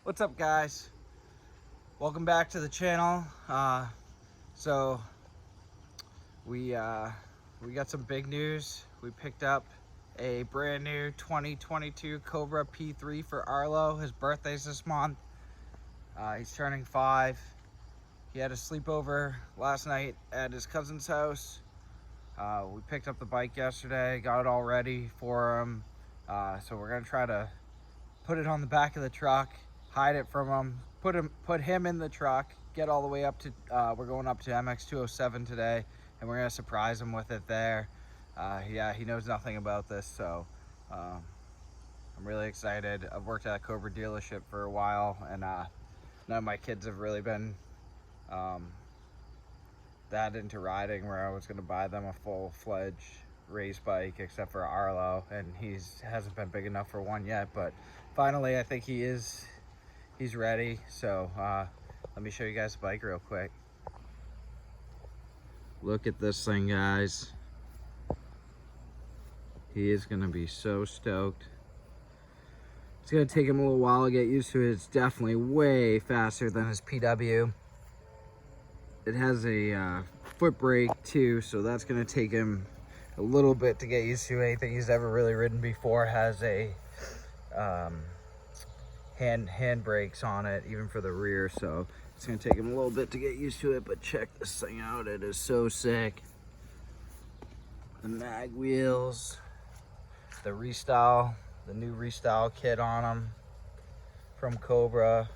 What's up, guys? Welcome back to the channel. So we got some big news. We picked up a brand new 2022 Cobra P3 for Arlo. His birthday's this month. He's turning 5. He had a sleepover last night at his cousin's house. We picked up the bike yesterday, got it all ready for him. So we're gonna try to put it on the back of the truck, hide it from him, put him in the truck, get all the way up to, we're going up to CX50 today, and we're gonna surprise him with it there. Yeah, he knows nothing about this, so I'm really excited. I've worked at a Cobra dealership for a while, and none of my kids have really been that into riding where I was gonna buy them a full-fledged race bike, except for Arlo, and hasn't been big enough for one yet, but finally I think he's ready. So let me show you guys the bike real quick. Look at this thing, guys. He is gonna be so stoked. It's gonna take him a little while to get used to it. It's definitely way faster than his PW. It has a foot brake too, so that's gonna take him a little bit to get used to. Anything he's ever really ridden before has a hand brakes on it, even for the rear, so it's gonna take him a little bit to get used to it. But check this thing out, it is so sick. The mag wheels, the new restyle kit on them from Cobra.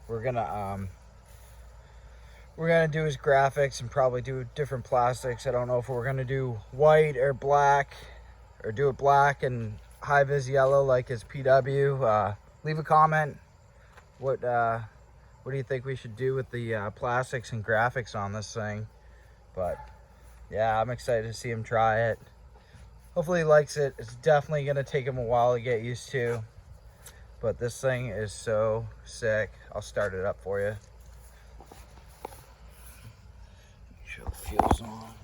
We're gonna do his graphics and probably do different plastics. I don't know if we're gonna do white or black, or do it black and high vis yellow like his PW. Leave a comment. What do you think we should do with the plastics and graphics on this thing? But yeah, I'm excited to see him try it. Hopefully he likes it. It's definitely gonna take him a while to get used to, but this thing is so sick. I'll start it up for you. Make sure the fuel's on.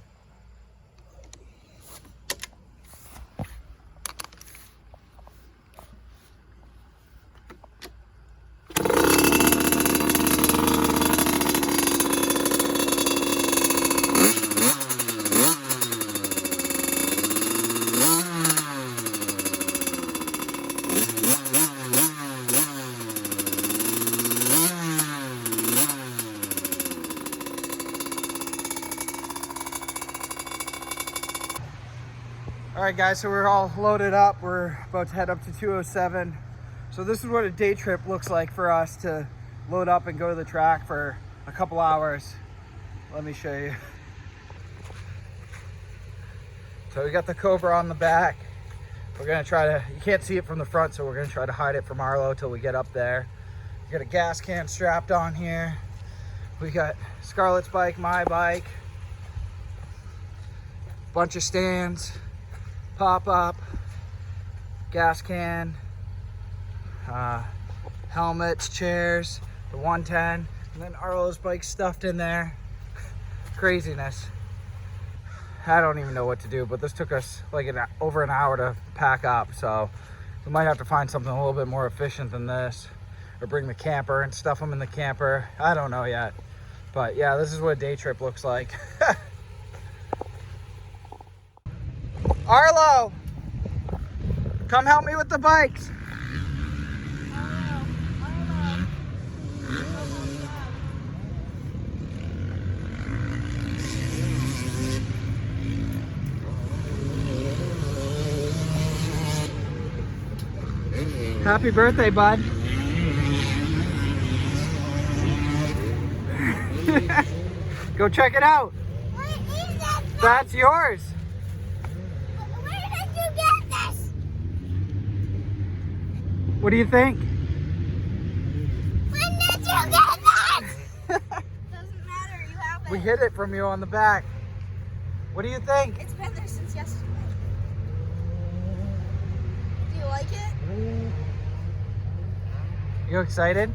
All right, guys, so we're all loaded up. We're about to head up to 207. So this is what a day trip looks like for us, to load up and go to the track for a couple hours. Let me show you. So we got the Cobra on the back. We're gonna try to, you can't see it from the front, so we're gonna try to hide it from Arlo till we get up there. We got a gas can strapped on here. We got Scarlett's bike, my bike, bunch of stands, pop up, gas can, helmets, chairs, the 110, and then Arlo's bike stuffed in there. Craziness. I don't even know what to do, but this took us like over an hour to pack up, so we might have to find something a little bit more efficient than this, or bring the camper and stuff them in the camper. I don't know yet, but yeah, this is what a day trip looks like. Arlo, come help me with the bikes. Happy birthday, bud. Go check it out. What is that? That's yours. Where did you get this? What do you think? When did you get this? Doesn't matter, you have it. We hid it from you on the back. What do you think? It's been there since yesterday. Do you like it? You excited?